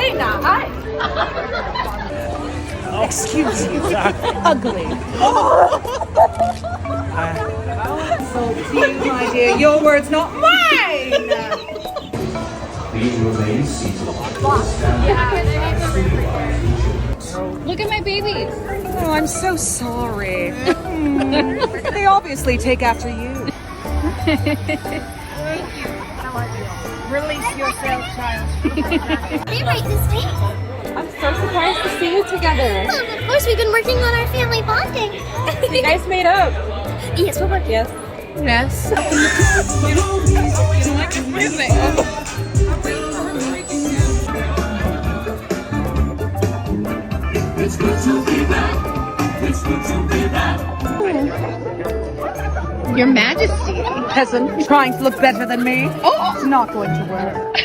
Hey now, hi. Excuse you. Ugly. So to you, my dear, your words, not mine. Please remain seated. Look at my babies. Oh, I'm so sorry. They obviously take after you. Release yourself, child. They right this way. I'm so surprised to see you together. Well, of course, we've been working on our family bonding. You guys made up. Yes, we're working. Yes. Yes. It's good to be back. It's good to be back. Your Majesty. Peasant trying to look better than me. Oh, it's not going to work.